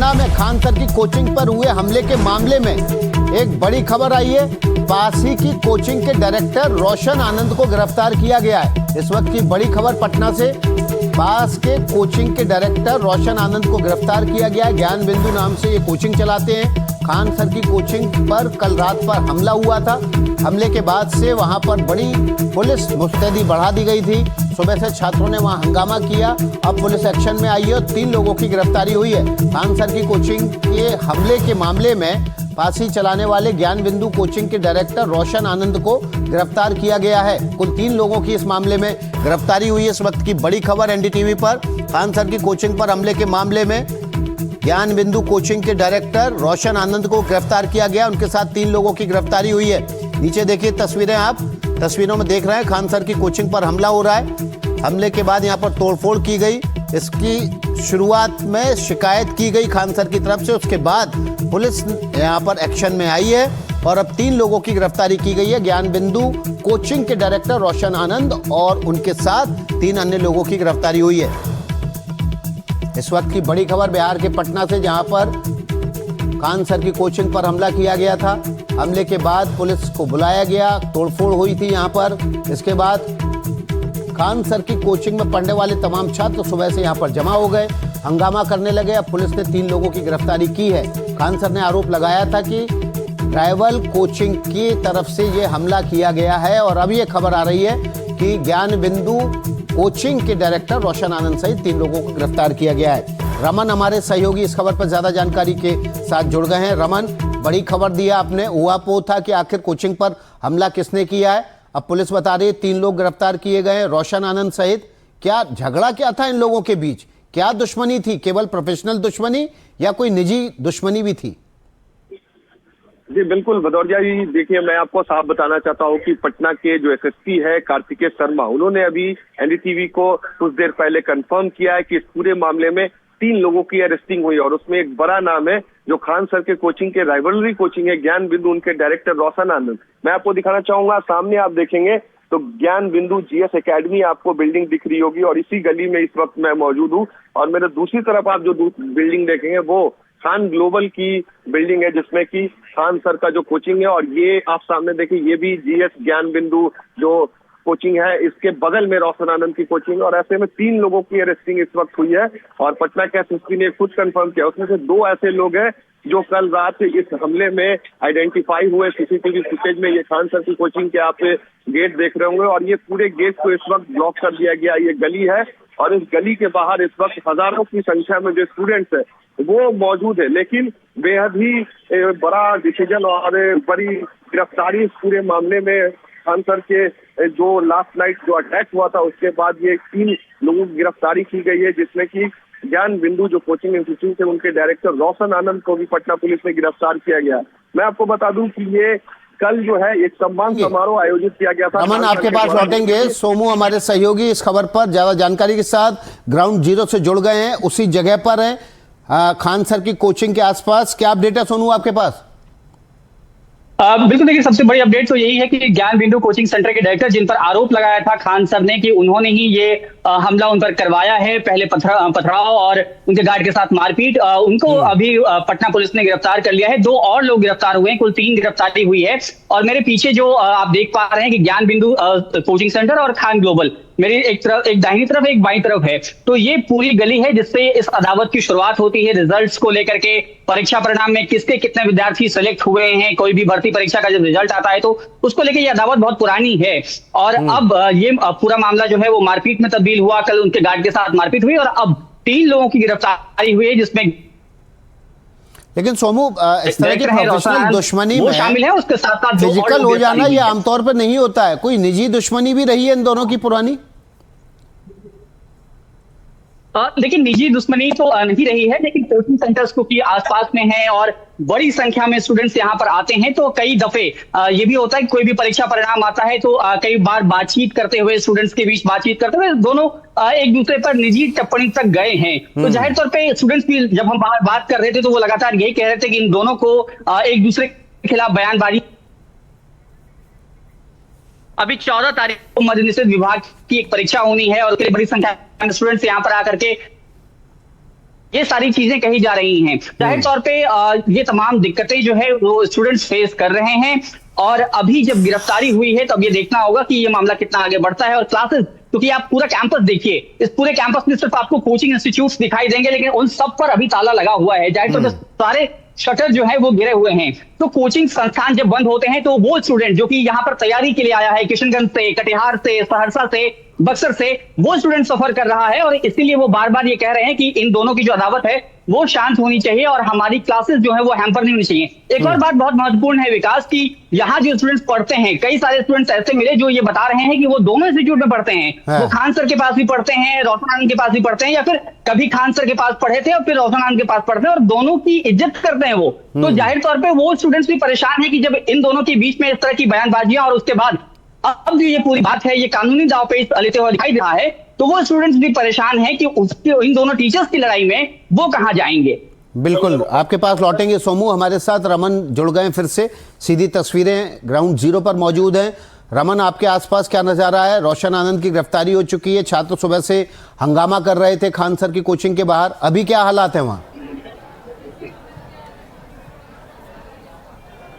पटना में खान सर की कोचिंग पर हुए हमले के मामले में एक बड़ी खबर आई है। पास ही की कोचिंग के डायरेक्टर रोशन आनंद को गिरफ्तार किया गया है। इस वक्त की बड़ी खबर पटना से, पास के कोचिंग के डायरेक्टर रोशन आनंद को गिरफ्तार किया गया है। ज्ञान बिंदु नाम से ये कोचिंग चलाते हैं। खान सर की कोचिंग पर कल रात पर हमला हुआ था। हमले के बाद से वहां पर बड़ी पुलिस मुस्तैदी बढ़ा दी गई थी। सुबह से छात्रों ने वहां हंगामा किया। अब पुलिस एक्शन में आई है और 3 लोगों की गिरफ्तारी हुई है। खान सर की कोचिंग के हमले के मामले में पासी चलाने वाले ज्ञान बिंदु कोचिंग के डायरेक्टर रोशन आनंद को गिरफ्तार किया गया है। कुल 3 लोगों की इस मामले में गिरफ्तारी हुई है। इस वक्त की बड़ी खबर एनडीटीवी पर, खान सर की कोचिंग पर हमले के मामले में ज्ञान बिंदु कोचिंग के डायरेक्टर रोशन आनंद को गिरफ्तार किया गया। उनके साथ 3 लोगों की गिरफ्तारी हुई है। नीचे देखिए तस्वीरें, आप तस्वीरों में देख रहे हैं खान सर की कोचिंग पर हमला हो रहा है। हमले के बाद यहाँ पर तोड़फोड़ की गई। इसकी शुरुआत में शिकायत की गई खान सर की तरफ से, उसके बाद पुलिस यहाँ पर एक्शन में आई है और अब 3 लोगों की गिरफ्तारी की गई है। ज्ञान बिंदु कोचिंग के डायरेक्टर रोशन आनंद और उनके साथ 3 अन्य लोगों की गिरफ्तारी हुई है। इस वक्त की बड़ी खबर बिहार के पटना से, जहां पर खान सर की कोचिंग पर हमला किया गया था। हमले के बाद पुलिस को बुलाया गया, तोड़फोड़ हुई थी यहां पर। इसके बाद खान सर की कोचिंग में पढ़ने वाले तमाम छात्र सुबह से यहां पर जमा हो गए, हंगामा करने लगे। अब पुलिस ने 3 लोगों की गिरफ्तारी की है। खान सर ने आरोप लगाया था कि राइवल कोचिंग की तरफ से ये हमला किया गया है और अब ये खबर आ रही है कि ज्ञान बिंदु कोचिंग के डायरेक्टर रोशन आनंद सहित 3 लोगों को गिरफ्तार किया गया है। रमन हमारे सहयोगी इस खबर पर ज्यादा जानकारी के साथ जुड़ गए हैं। रमन, बड़ी खबर दिया आपने, ऊहापोह था कि आखिर कोचिंग पर हमला किसने किया है। अब पुलिस बता रही है 3 लोग गिरफ्तार किए गए हैं रोशन आनंद सहित। क्या झगड़ा क्या था इन लोगों के बीच, क्या दुश्मनी थी? केवल प्रोफेशनल दुश्मनी या कोई निजी दुश्मनी भी थी? जी बिल्कुल भदौरिया जी, देखिए मैं आपको साफ बताना चाहता हूँ कि पटना के जो एसएसपी है कार्तिकेय शर्मा, उन्होंने अभी एनडीटीवी को कुछ देर पहले कंफर्म किया है कि इस पूरे मामले में 3 लोगों की अरेस्टिंग हुई और उसमें एक बड़ा नाम है जो खान सर के कोचिंग के राइवलरी कोचिंग है ज्ञान बिंदु, उनके डायरेक्टर रोशन आनंद। मैं आपको दिखाना चाहूंगा, सामने आप देखेंगे तो ज्ञान बिंदु जीएस एकेडमी आपको बिल्डिंग दिख रही होगी और इसी गली में इस वक्त मैं मौजूद हूँ। और मेरे दूसरी तरफ आप जो बिल्डिंग देखेंगे वो खान ग्लोबल की बिल्डिंग है जिसमें कि खान सर का जो कोचिंग है। और ये आप सामने देखिए, ये भी जीएस ज्ञान बिंदु जो कोचिंग है, इसके बगल में रोशन आनंद की कोचिंग है। और ऐसे में 3 लोगों की अरेस्टिंग इस वक्त हुई है और पटना के एसएसपी ने खुद कंफर्म किया। उसमें से 2 ऐसे लोग हैं जो कल रात इस हमले में आइडेंटिफाई हुए सीसीटीवी फुटेज में। ये खान सर की कोचिंग के आप गेट देख रहे होंगे और ये पूरे गेट को इस वक्त ब्लॉक कर दिया गया। ये गली है और इस गली के बाहर इस वक्त हजारों की संख्या में जो स्टूडेंट्स है वो मौजूद है। लेकिन बेहद ही बड़ा डिसीजन और बड़ी गिरफ्तारी इस पूरे मामले में खान सर के जो लास्ट नाइट जो अटैक हुआ था उसके बाद ये 3 लोगों की गिरफ्तारी की गई है, जिसमें कि ज्ञान बिंदु जो कोचिंग इंस्टीट्यूट है उनके डायरेक्टर रोशन आनंद को भी पटना पुलिस ने गिरफ्तार किया गया। मैं आपको बता दूं कि ये कल जो है एक सम्मान समारोह आयोजित किया गया था। रमन, आपके पास लौटेंगे। सोमू हमारे सहयोगी इस खबर पर ज्यादा जानकारी के साथ ग्राउंड जीरो से जुड़ गए हैं, उसी जगह पर हैं खान सर की कोचिंग के आसपास। क्या अपडेट है सोनू आपके पास? बिल्कुल, देखिए सबसे बड़ी अपडेट तो यही है कि ज्ञान बिंदु कोचिंग सेंटर के डायरेक्टर, जिन पर आरोप लगाया था खान सर ने कि उन्होंने ही ये हमला उन पर करवाया है, पहले पथराव और उनके गार्ड के साथ मारपीट, उनको अभी पटना पुलिस ने गिरफ्तार कर लिया है। 2 और लोग गिरफ्तार हुए हैं, कुल 3 गिरफ्तारी हुई है। और मेरे पीछे जो आप देख पा रहे हैं कि ज्ञान बिंदु कोचिंग सेंटर और खान ग्लोबल, मेरी एक दाहिनी तरफ एक बाईं तरफ है, तो ये पूरी गली है जिससे इस अदावत की शुरुआत होती है। रिजल्ट्स को लेकर के, परीक्षा परिणाम में किसके कितने विद्यार्थी सेलेक्ट हुए हैं, कोई भी भर्ती परीक्षा का जब रिजल्ट आता है तो उसको लेकर ये अदावत बहुत पुरानी है। और अब ये पूरा मामला जो है वो मारपीट में तब्दील हुआ। कल उनके गार्ड के साथ मारपीट हुई और अब 3 लोगों की गिरफ्तारी हुई है, जिसमें लेकिन सोमू इस तरह की प्रोफेशनल दुश्मनी में शामिल है, उसके साथ साथ फिजिकल हो जाना ये आमतौर पर नहीं होता है। कोई निजी दुश्मनी भी रही है इन दोनों की पुरानी? लेकिन निजी दुश्मनी तो नहीं रही है, लेकिन कोचिंग सेंटर्स को की आसपास में है और बड़ी संख्या में स्टूडेंट्स यहाँ पर आते हैं। तो कई दफे ये भी होता है कि कोई भी परीक्षा परिणाम आता है तो कई बार बातचीत करते हुए, स्टूडेंट्स के बीच बातचीत करते हुए दोनों एक दूसरे पर निजी टिप्पणी तक गए हैं। तो जाहिर तौर पे स्टूडेंट्स भी जब हम बाहर बात कर रहे थे तो वो लगातार यही कह रहे थे कि इन दोनों को एक दूसरे के खिलाफ बयानबाजी। अभी 14 तारीख को मद्य निषेध विभाग की एक परीक्षा होनी है और उसके लिए बड़ी संख्या में स्टूडेंट्स यहाँ पर आकर के ये सारी चीजें कही जा रही हैं। जाहिर तौर पे ये तमाम दिक्कतें जो है वो स्टूडेंट्स फेस कर रहे हैं, और अभी जब गिरफ्तारी हुई है तो अब ये देखना होगा कि ये मामला कितना आगे बढ़ता है। और क्लासेस, क्योंकि आप पूरा कैंपस देखिए, इस पूरे कैंपस में सिर्फ आपको कोचिंग इंस्टीट्यूट्स दिखाई देंगे, लेकिन उन सब पर अभी ताला लगा हुआ है। जाहिर तौर पर सारे शटर जो है वो गिरे हुए हैं। तो कोचिंग संस्थान जब बंद होते हैं तो वो स्टूडेंट जो कि यहाँ पर तैयारी के लिए आया है, किशनगंज से, कटिहार से, सहरसा से, बक्सर से, वो स्टूडेंट सफर कर रहा है। और इसीलिए वो बार बार ये कह रहे हैं कि इन दोनों की जो अदावत है वो शांत होनी चाहिए और हमारी क्लासेस जो है वो हैम्पर नहीं होनी चाहिए। एक और बात बहुत महत्वपूर्ण है विकास, की यहाँ जो स्टूडेंट्स पढ़ते हैं, कई सारे स्टूडेंट्स ऐसे मिले जो ये बता रहे हैं कि वो दोनों इंस्टीट्यूट में पढ़ते हैं। वो खान सर के पास भी पढ़ते हैं, रोशन आनंद के पास भी पढ़ते हैं, या फिर कभी खान सर के पास पढ़े थे और फिर रोशन आनंद के पास पढ़ते हैं, और दोनों की इज्जत करते हैं वो। तो जाहिर तौर पर वो स्टूडेंट्स भी परेशान है कि जब इन दोनों के बीच में इस तरह की बयानबाजियां और उसके बाद अब जो ये पूरी बात है ये कानूनी दाव पे लेते हुए दिखाई दे रहा है, तो वो स्टूडेंट्स भी परेशान हैं कि उसके इन दोनों टीचर्स की लड़ाई में वो कहां जाएंगे। बिल्कुल, आपके पास लौटेंगे सोमू। हमारे साथ रमन जुड़ गए फिर से, सीधी तस्वीरें ग्राउंड जीरो पर मौजूद हैं। रमन, आपके आसपास क्या नजारा है? रोशन आनंद की गिरफ्तारी हो चुकी है, छात्र सुबह से हंगामा कर रहे थे खान सर की कोचिंग के बाहर, अभी क्या हालात है वहाँ?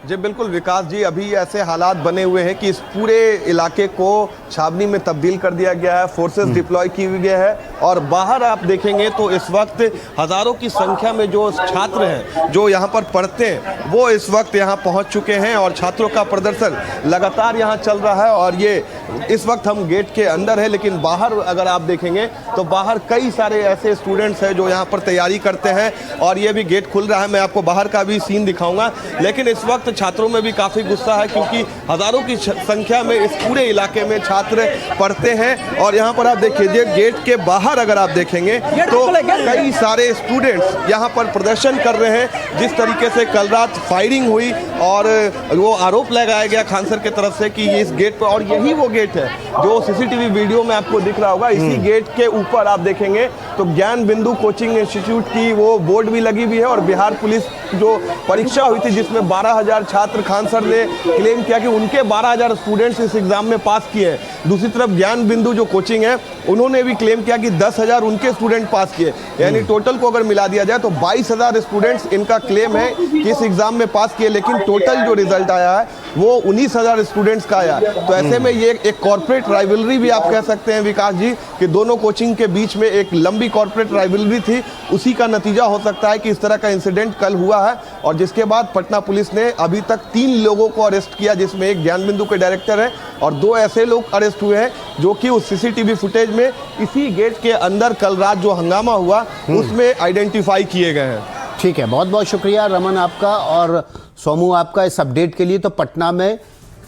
जी बिल्कुल विकास जी, अभी ऐसे हालात बने हुए हैं कि इस पूरे इलाके को छावनी में तब्दील कर दिया गया है, फोर्सेस डिप्लॉय की हुई है। और बाहर आप देखेंगे तो इस वक्त हज़ारों की संख्या में जो छात्र हैं जो यहाँ पर पढ़ते हैं वो इस वक्त यहाँ पहुँच चुके हैं, और छात्रों का प्रदर्शन लगातार यहाँ चल रहा है। और ये इस वक्त हम गेट के अंदर है, लेकिन बाहर अगर आप देखेंगे तो बाहर कई सारे ऐसे स्टूडेंट्स हैं जो यहाँ पर तैयारी करते हैं, और ये भी गेट खुल रहा है। मैं आपको बाहर का भी सीन दिखाऊंगा, लेकिन इस वक्त छात्रों में भी काफ़ी गुस्सा है क्योंकि हज़ारों की संख्या में इस पूरे इलाके में छात्र पढ़ते हैं। और यहाँ पर आप देखिए गेट के बाहर अगर आप देखेंगे तो कई सारे स्टूडेंट्स यहाँ पर प्रदर्शन कर रहे हैं। जिस तरीके से कल रात फायरिंग हुई और वो आरोप लगाया गया खान सर की तरफ से कि इस गेट पर, और यही वो गेट है जो सीसीटीवी वीडियो में आपको दिख रहा होगा, इसी गेट के ऊपर आप देखेंगे तो ज्ञान बिंदु कोचिंग इंस्टीट्यूट की वो बोर्ड भी लगी हुई है। और बिहार पुलिस जो परीक्षा हुई थी जिसमें 12,000 छात्र, खान सर ने क्लेम किया कि उनके 12,000 स्टूडेंट्स इस एग्जाम में पास किए हैं। दूसरी तरफ ज्ञान बिंदु जो कोचिंग है उन्होंने भी क्लेम किया कि 10,000 उनके स्टूडेंट पास किए, यानी टोटल को अगर मिला दिया जाए तो 22,000 स्टूडेंट्स इनका क्लेम है कि इस एग्जाम में पास किए, लेकिन टोटल जो रिजल्ट आया है वो 19,000 स्टूडेंट्स का आया। तो ऐसे में ये एक कॉर्पोरेट राइवलरी भी आप कह सकते हैं विकास जी कि दोनों कोचिंग के बीच में एक लंबी कॉर्पोरेट राइवलरी थी, उसी का नतीजा हो सकता है कि इस तरह का इंसिडेंट कल हुआ है। और जिसके बाद पटना पुलिस ने अभी तक 3 लोगों को अरेस्ट किया, जिसमें एक ज्ञान बिंदु के डायरेक्टर है और 2 ऐसे लोग अरेस्ट हुए हैं जो कि उस सीसीटीवी फुटेज में इसी गेट के अंदर कल रात जो हंगामा हुआ उसमें आइडेंटिफाई किए गए हैं। ठीक है, बहुत बहुत शुक्रिया रमन आपका और सोमू आपका इस अपडेट के लिए। तो पटना में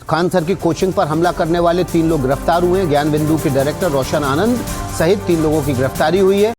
खान सर की कोचिंग पर हमला करने वाले 3 लोग गिरफ्तार हुए हैं। ज्ञान बिंदु के डायरेक्टर रोशन आनंद सहित 3 लोगों की गिरफ्तारी हुई है।